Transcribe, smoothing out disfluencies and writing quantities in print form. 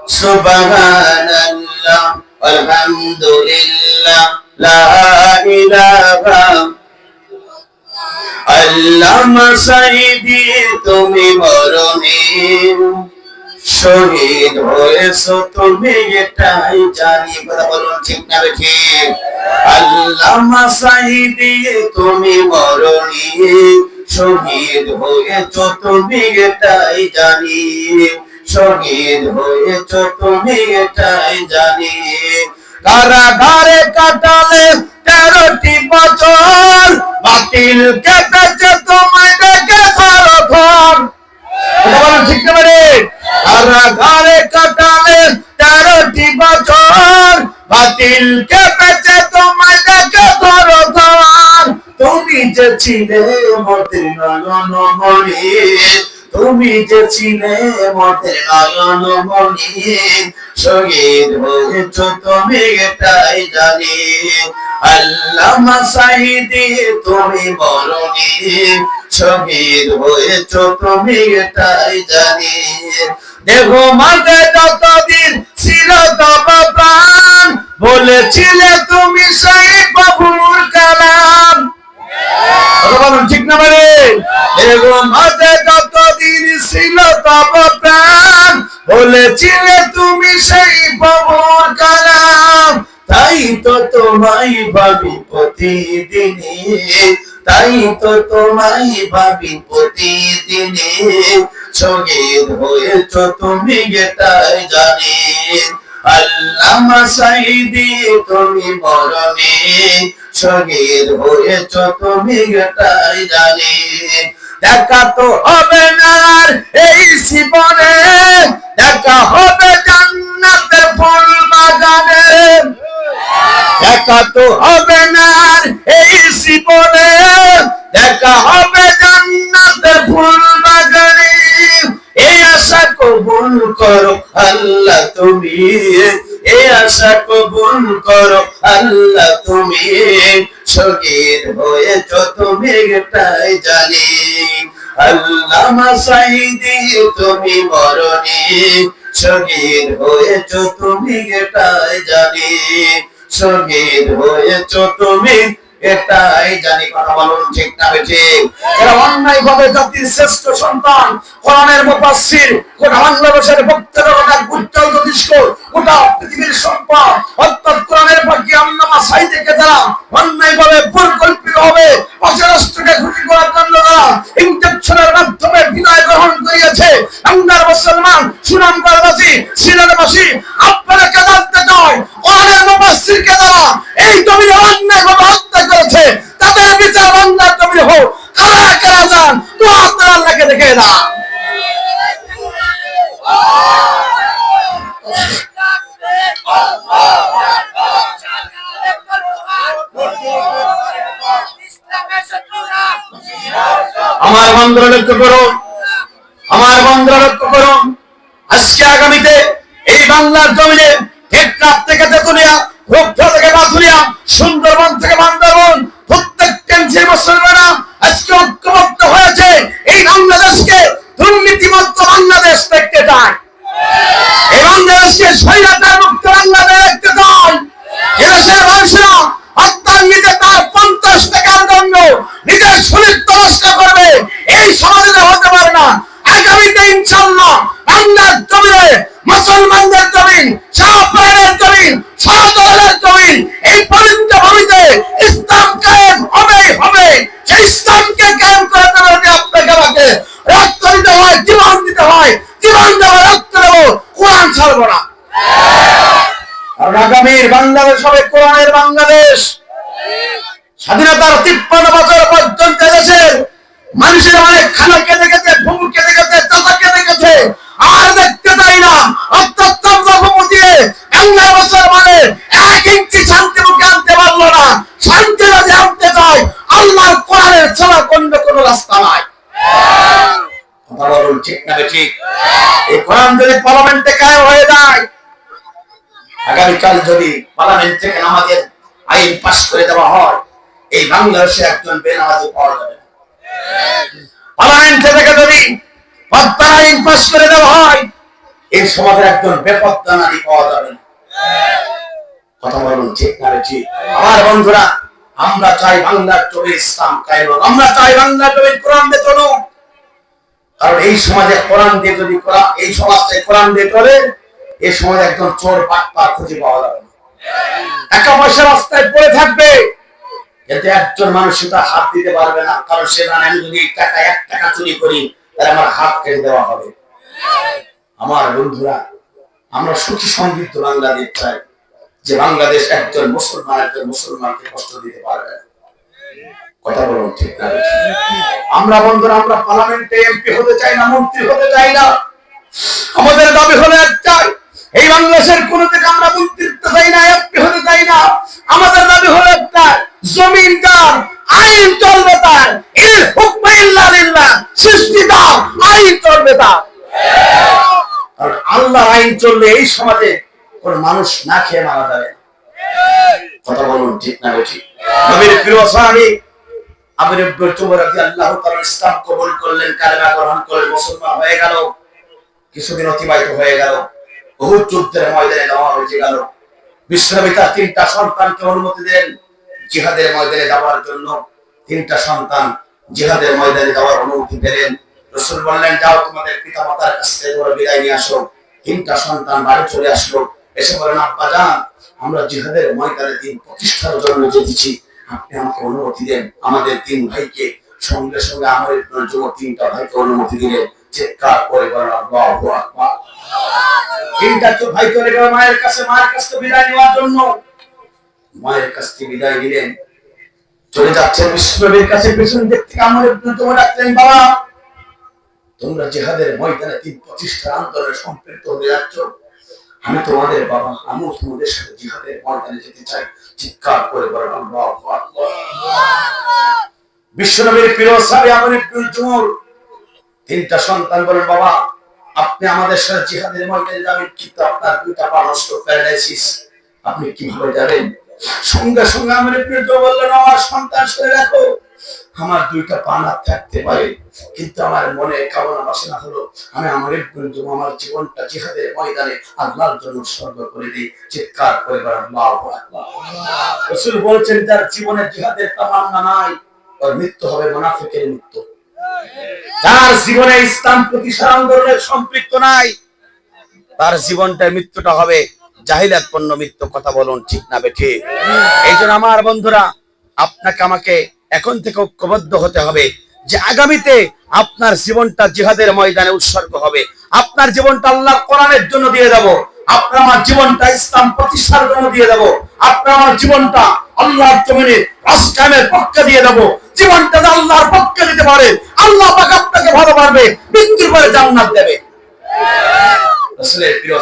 সুবহানাল্লাহ আলহামদুলিল্লাহ লা ইলাহা আল্লামা সাইদি তুমি মরণে শহীদ হয়েছো তুমি এটাই জানি। কথা বলুন ঠিক না ঠিক? আল্লামা সাইদি তুমি মরণে শহীদ হয়েছো তুমি এটাই জানি। শহীদ হয়েছো তুমি এটাই জানি। কারাগারে কাটালে 13টি বছর, বাতিল কেটেছে তোমায় দেখে ধরো ধর। ঠিক না মানে? কারাগারে কাটালে 13টি বছর, বাতিল কেটেছে তোমায় দেখে ধরো ধর। তুমি যে ছিলে মতের নয়ন মণি, তুমি যে ছিলে মতের নয়ন মণি, শহীদ হয়েছো তুমি এটাই জানি। আল্লামা সাইদি তুমি মরণি শহীদ হয়েছো তুমি এটাই জানি। দেখো মাঝে যতদিন ছিল তব প্রাণ, বলেছিলে তুমি সেই প্রভুর কালাম। ঠিক না মানে? দেখো মাঝে যতদিন ছিল তব প্রাণ, বলেছিলে তুমি সেই প্রভুর কালাম। তাই তো তোমায় ভাবি প্রতিদিনে, তাই তো তোমায় ভাবি প্রতিদিনে, শহীদ হয়েছো তুমি এটাই জানি। আল্লামা সাইদি তুমি মরণে শহীদ হয়েছো তুমি এটাই জানি। দেখা তো হবে না আর এই জীবনে, দেখা হবে জান্নাতের ফুল বাগানে। দেখা তো হবে না আর এই জীবনে, দেখা হবে জান্নাতের ফুল বাগানে। এই আশা কবুল করো আল্লাহ তুমি, এই আশা কবুল করো আল্লাহ তুমি, শহীদ হয়েছো তুমি এটাই জানি। আল্লামা সাইদি তুমি মরণি শহীদ হয়েছো তুমি এটাই জানি। শহীদ হয়েছো তুমি এটাই জানি। কথা বলুন ঠিক না ঠিক? এরা অন্যায় ভাবে জাতির শ্রেষ্ঠ সন্তান, কোরআনের মুফাসসির, গোটা বাংলাদেশের বক্তারা, গোটা উজ্জ্বল জ্যোতিষ্ক, গোটা পৃথিবীর সম্পদ অর্থাৎ কোরআনের পাখি আল্লামা সাইদিকে যারা অন্যায় ভাবে পরিকল্পিত হবে রাষ্ট্রকে খুশি করার জন্য ইনজেকশনের মাধ্যমে বিদায় গ্রহণ করিয়েছে। বাংলার মুসলমান সুনামগঞ্জবাসী, সিলেটবাসী, আপনাদেরকে জানতে চাই কোরআনের মুফাসসিরকে যারা এই জমিনে অন্যায় ভাবে হত্যা করেছে তাদের বিচার বাংলার জমিনে হোক। কারা কারা যান তো আপনারা আল্লাহকে দেখে না। আমার বন্ধুরা লক্ষ্য করুন, আমার বন্ধুরা লক্ষ্য করুন, আজকে আগামীতে এই বাংলার জমিনে টেকনাফ থেকে তেতুলিয়া, রূপসা থেকে বাথুলিয়া, সুন্দরবন থেকে বান্দরবন, প্রত্যেকটা মুসলমানরা আজকে ঐক্যবদ্ধ হয়েছে এই বাংলাদেশকে দুর্নীতিমুক্ত বাংলাদেশ দেখতে চায়। এই বাংলাদেশকে স্বৈরাচার মুক্ত বাংলাদেশ দেখতে চায়। এদেশের মানুষেরা অর্থান্বিতে তার 50 টাকার জন্য নিজের শরীর তলস্কা করবে, এই সমাজে হতে পারে না। আগামীতে ইনশাআল্লাহ বাংলার জমিনে মুসলমানদের জমিন, শাহপুরের জমিন, শাহজালালের জমিন, এই পবিত্র ভূমিতে ইসলাম কায়েম হবেই হবে। সেই ইসলামকে কায়েম করার জন্য যদি আপনাকে আমাকে রক্ত দিতে হয়, জীবন দিতে হয়, জীবন দেবো, রক্ত দেবো, কোরআন ছাড়বো না। কারণ আগামীর বাংলাদেশ হবে কোরআনের বাংলাদেশ। স্বাধীনতার 53 বছর পর্যন্ত দেশের মানুষের অনেক খানা কেটে গেছে, ভূমি কেটে গেছে, চাচা কেটে গেছে, আর দেখতে চাই না। অর্থাৎ ভূমি দিয়ে বাংলা মুসলমানের 1 ইঞ্চি শান্তি মুখে আনতে পারলো না। শান্তি যদি আনতে চায় আল্লাহর কোরআনের ছাড়া অন্য কোনো রাস্তা নাই। কথা বলুন ঠিক না ঠিক? এই কোরআন যদি পার্লামেন্টে কায়েম হয়ে যায়, আগামীকাল যদি পার্লামেন্ট থেকে আমাদের আইন পাস করে দেওয়া হয়, এই বাংলাদেশে একজন বেনামাজি পাওয়া যাবে না। পার্লামেন্ট থেকে যদি পদ্মার আইন পাস করে দেওয়া হয়, এই সমাজের একজন বেপত্তা নারী পাওয়া যাবে না। কথা বলুন ঠিক না ঠিক? আমার বন্ধুরা, আমরা চাই বাংলার জমি ইসলাম কায়েম হোক, আমরা চাই বাংলার জমি কোরআন দিয়ে চলুক। কারণ এই সমাজে কোরআন দিয়ে যদি এই সমাজটাই কোরআন দিয়ে চলে, এই সমাজে একজন চোর বাটপার খুঁজে পাওয়া যাবে না। টাকা পয়সা রাস্তায় পড়ে থাকবে, কিন্তু একজন মানুষ সেটা হাত দিতে পারবে না, কারণ সে জানে আমি যদি 1 টাকা চুরি করি তাহলে আমার হাত কেটে দেওয়া হবে। আমার বন্ধুরা, আমরা সুখী সমৃদ্ধ বাংলাদেশ চাই, যে বাংলাদেশ একজন মুসলমানকে কষ্ট দিতে পারবে না। কথা বলুন ঠিক না? আমরা বন্ধুরা, আমরা পার্লামেন্টে এমপি হতে চাই না, মন্ত্রী হতে চাই না। আমাদের দাবি হলো একটাই, এই বাংলাদেশের কোন থেকে আমরা মন্ত্রিত্ব চাই না, এমপি হতে চাই না। আমাদের দাবি হলো একটা, জমিন যার, আইন চলবে তার, ইল হুকমা ইল্লা লিল্লাহ, সৃষ্টি তার, আইন চলবে তার। কারণ আল্লাহর আইন চললে এই সমাজে কোন মানুষ না খেয়ে মারা যাবে। কথা বলুন ঠিক না ঠিক? নবীর প্রিয় সাহাবী আবু বকর রাদিয়াল্লাহু তাআলা ইসলাম কবুল করলেন, কালেমা গ্রহণ করে মুসলমান হয়ে গেল। কিছুদিন অতিবাহিত হয়ে গেল, উহুদ যুদ্ধের ময়দানে যাওয়া হয়ে গেল। বিশ্বনবী তার 3টা সন্তানকে অনুমতি দেন জিহাদের ময়দানে যাওয়ার জন্য। 3টা সন্তান জিহাদের ময়দানে যাওয়ার অনুমতি পেলেন। রাসূল বললেন, যাও তোমাদের পিতামাতার কাছ থেকে বিদায় নিয়ে আসো। 3টা সন্তান বাড়ি চলে আসলো, এসে বলেন, আব্বা জান, আমরা জিহাদের ময়দানে দিন প্রতিষ্ঠার জন্য যেতেছি, আপনি আমাকে অনুমতি দেন। আমাদের 3 ভাইকে সঙ্গে সঙ্গে আমাদের 3টা ভাইকে অনুমতি দিলেন। চিৎকার করে বলেন আল্লাহু আকবার। 3টা ভাই চলে গেল মায়ের কাছে, মায়ের কাছ থেকে বিদায় নেওয়ার জন্য। মায়ের কাছ থেকে বিদায় নিলেন, চলে যাচ্ছেন বিশ্বনবীর কাছে। পেছন দিক থেকে আমার তোমার ডাকলেন, বাবা, তোমরা জিহাদের ময়দানে দিন প্রতিষ্ঠার আন্দোলনে সম্পৃক্ত হতে যাচ্ছ, আমি তোমাদের বাবা, আমিও তোমাদের সাথে জিহাদের ময়দানে যেতে চাই। চিৎকার করে বলেন আল্লাহু আকবার। বিশ্বনবীর প্রিয় সাহাবী আবু ইবনুল জুমুর 3টা সন্তান বলেন, বাবা, আপনি আমাদের সাথে জিহাদের ময়দানে যাবেন, কিন্তু আপনার 2টা পা নষ্ট, প্যারালাইসিস, আপনি কিভাবে যাবেন? সঙ্গে সঙ্গে আমার প্রিয় বললেন, আমার সন্তান শুনে রাখো, আমার 2টা পা না থাকতে পারে, কিন্তু আমার মনে কামনা বাসনা হলো আমি আমার জীবনটা জিহাদের ময়দানে আল্লাহর জন্য উৎসর্গ করে দিই। চিৎকার করে বলেন আল্লাহু আকবার। রাসূল বলেছেন, যার জীবনে জিহাদের তামান্না নাই, ওর মৃত্যু হবে মুনাফিকের মৃত্যু। যার জীবনে ইসলাম প্রতিষ্ঠার আন্দোলনের সম্পৃক্ত নাই, তার জীবনটার মৃত্যুটা হবে জাহিলিয়াতপূর্ণ মৃত্যু। কথা বলুন ঠিক না বেঠিক? এইজন্য আমার বন্ধুরা, আপনাকে আমাকে এখন থেকে ঐক্যবদ্ধ হতে হবে যে আগামীতে আপনার জীবনটা জিহাদের ময়দানে উৎসর্গ হবে। আপনার জীবনটা আল্লাহর কোরআনের জন্য দিয়ে দেব, আপনার আমার জীবনটা ইসলাম প্রতিষ্ঠার জন্য দিয়ে দেব, আপনার আমার জীবনটা আল্লাহর জমিনে রাষ্ট্র কায়েমের পক্ষে দিয়ে দেব। জীবনটা আল্লাহর পক্ষে দিতে পারে, আল্লাহ পাক আপনাকে ভালো পারবে, মৃত্যুর পরে জান্নাত দেবে। রাসূলের প্রিয়